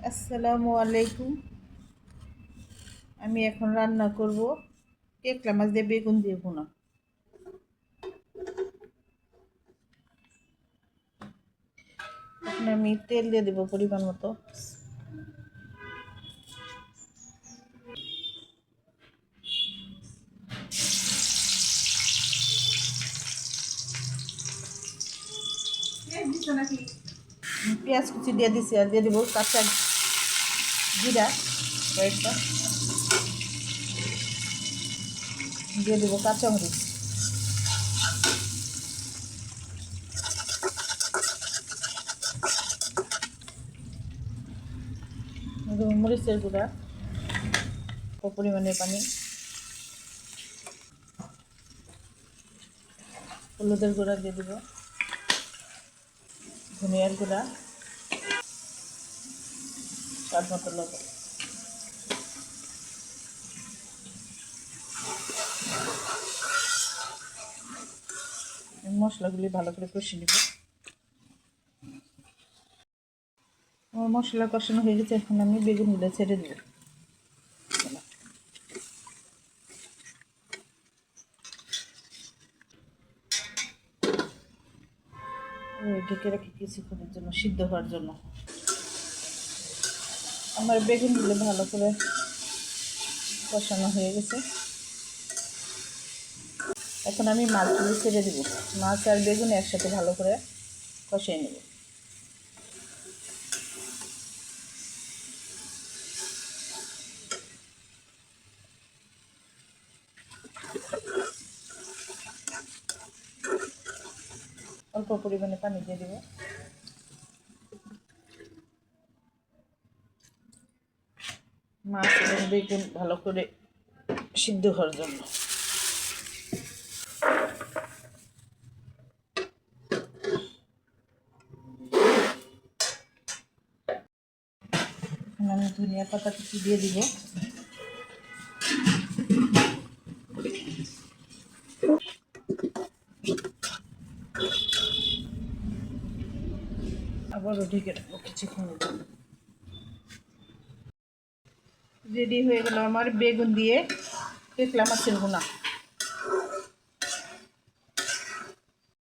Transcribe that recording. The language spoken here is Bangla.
আসসালামু আলাইকুম। আমি এখন রান্না করব কেকড়া মাছ দিয়ে বেগুন দিয়ে ভুনা। এখন আমি তেল দিয়ে দেবো পরিমাণ মতো। পেঁয়াজ কুচি দিয়ে দিছি, আর দিয়ে দেবো কাঁচা জিরা কয়েকটা, দিয়ে দেবো কাঁচামরিচ, মরিচের গুঁড়া, পরিমাণে পানি, হলুদের গুঁড়া দিয়ে দেবো, ধনিয়ার গুঁড়া, স্বাদ মতো লবণ। মশলাগুলি ভালো করে কষিয়ে নেব। আমার মশলা কষানো হয়ে গেছে, এখন আমি বেগুনগুলো ছেড়ে দেবো। ঢেকে রাখি কিছুক্ষণের জন্য সিদ্ধ হওয়ার জন্য। আমার বেগুনগুলো ভালো করে কষানো হয়ে গেছে, এখন আমি মাছগুলো ছেড়ে দেবো। মাছ আর বেগুন একসাথে ভালো করে কষিয়ে নেব। অল্প পরিমাণে পানি দিয়ে দেবো। মাছ এবং বেগুন ভালো করে সিদ্ধ হওয়ার জন্য। এখন আমি ধনিয়া পাতা কিছু দিয়ে দিব। আবারও ঢেকে রাখবো কিছুক্ষণের জন্য। রেডি হয়ে গেল আমার বেগুন দিয়ে কেকড়া মাছের ভুনা।